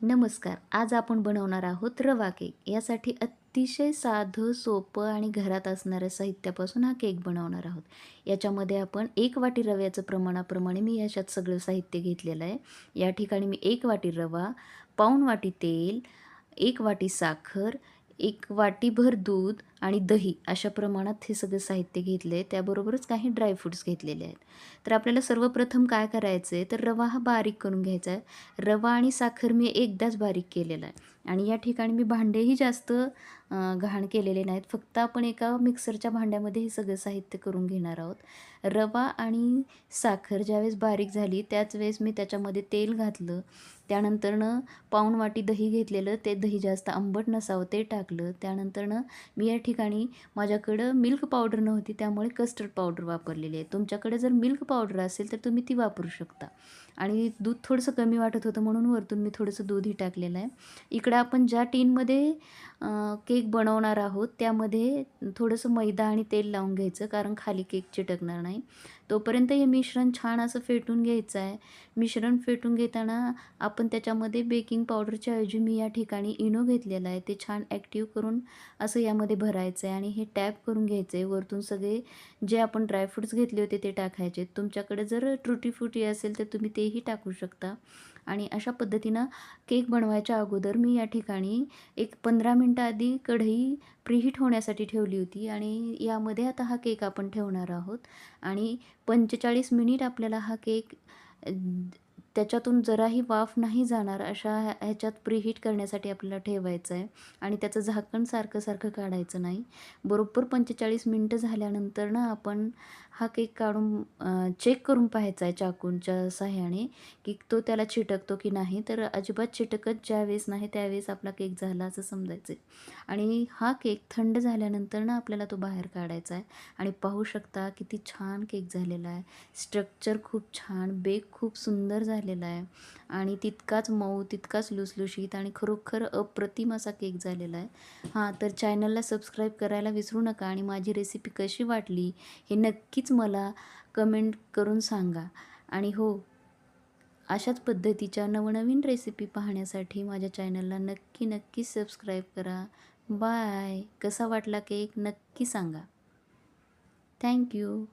नमस्कार. आज आपण बनवणार आहोत रवा केक. यासाठी अतिशय साधं, सोपं आणि घरात असणाऱ्या साहित्यापासून हा केक बनवणार आहोत. याच्यामध्ये आपण 1 वाटी रव्याचं प्रमाणाप्रमाणे मी याच्यात सगळं साहित्य घेतलेलं आहे. या ठिकाणी मी 1 वाटी रवा, पाऊण वाटी तेल, 1 वाटी साखर, 1 वाटीभर दूध आणि दही अशा प्रमाणात हे सगळं साहित्य घेतलं आहे. त्याबरोबरच काही ड्रायफ्रुट्स घेतलेले आहेत. तर आपल्याला सर्वप्रथम काय करायचं आहे, तर रवा हा बारीक करून घ्यायचा आहे. रवा आणि साखर मी एकदाच बारीक केलेला आहे आणि या ठिकाणी मी भांडेही जास्त घाण केलेले नाहीत. फक्त आपण एका मिक्सरच्या भांड्यामध्ये हे सगळं साहित्य करून घेणार आहोत. रवा आणि साखर ज्यावेळेस बारीक झाली त्याच वेळेस मी त्याच्यामध्ये तेल घातलं. त्यानंतरनं पाऊण वाटी दही घेतलेलं, ते दही जास्त आंबट नसावं ते टाकलं. त्यानंतरनं मी या ठिकाणी माझ्याकडं मिल्क पावडर नव्हती त्यामुळे कस्टर्ड पावडर वापरलेली आहे. तुमच्याकडे जर मिल्क पावडर असेल तर तुम्ही ती वापरू शकता. आणि दूध थोडंसं कमी वाटत होतं म्हणून वरतून मी थोडंसं दूधही टाकलेलं आहे. इकडं आपण ज्या टीनमध्ये केक बनवणार आहोत त्यामध्ये थोडंसं मैदा आणि तेल लावून घ्यायचं, कारण खाली केक चिटकणार नाही. तोपर्यंत हे मिश्रण छान असं फेटून घ्यायचं आहे. मिश्रण फेटून घेताना आपण त्याच्यामध्ये बेकिंग पावडरच्या ऐवजी मी या ठिकाणी इनो घेतलेला आहे. ते छान ॲक्टिव्ह करून असं यामध्ये भरायचं आहे आणि हे टॅप करून घ्यायचं आहे. वरतून सगळे जे आपण ड्रायफ्रुट्स घेतले होते ते टाकायचे. तुमच्याकडे जर ट्रुटी फ्रुटी असेल तर तुम्ही तेही टाकू शकता. आणि अशा पद्धतीनं केक बनवायच्या अगोदर मी या ठिकाणी एक 15 मिनटं आधी कढई प्रीहीट होण्यासाठी ठेवली होती आणि यामध्ये आता हा केक आपण ठेवणार आहोत आणि 45 मिनिट आपल्याला हा केक त्याच्यातून जराही वाफ नाही जाणार अशा ह्याच्यात प्रीहीट करण्यासाठी आपल्याला ठेवायचं आहे आणि त्याचं झाकण सारखं काढायचं नाही. बरोबर 45 मिनिटं झाल्यानंतर ना आपण हा केक काढून चेक करून पाहायचा आहे चाकूच्या साहाय्याने, की तो त्याला चिटकतो की नाही. तर अजिबात चिटकत ज्यावेळेस नाही त्यावेळेस आपला केक झाला असं समजायचं आणि हा केक थंड झाल्यानंतर ना आपल्याला तो बाहेर काढायचा आहे आणि पाहू शकता किती छान केक झालेला आहे. स्ट्रक्चर खूप छान, बेक खूप सुंदर झालेला आहे आणि तितकाच मऊ, तितकाच लुसलुशीत आणि खरोखर अप्रतिम असा केक झालेला आहे. हां, तर चॅनलला सबस्क्राईब करायला विसरू नका आणि माझी रेसिपी कशी वाटली हे नक्कीच मला कमेंट करून सांगा. आणि हो, अशाच पद्धतीच्या नवनवीन रेसिपी पाहण्यासाठी माझ्या चॅनलला नक्की सबस्क्राईब करा. बाय. कसा वाटला केक नक्की सांगा. Thank you.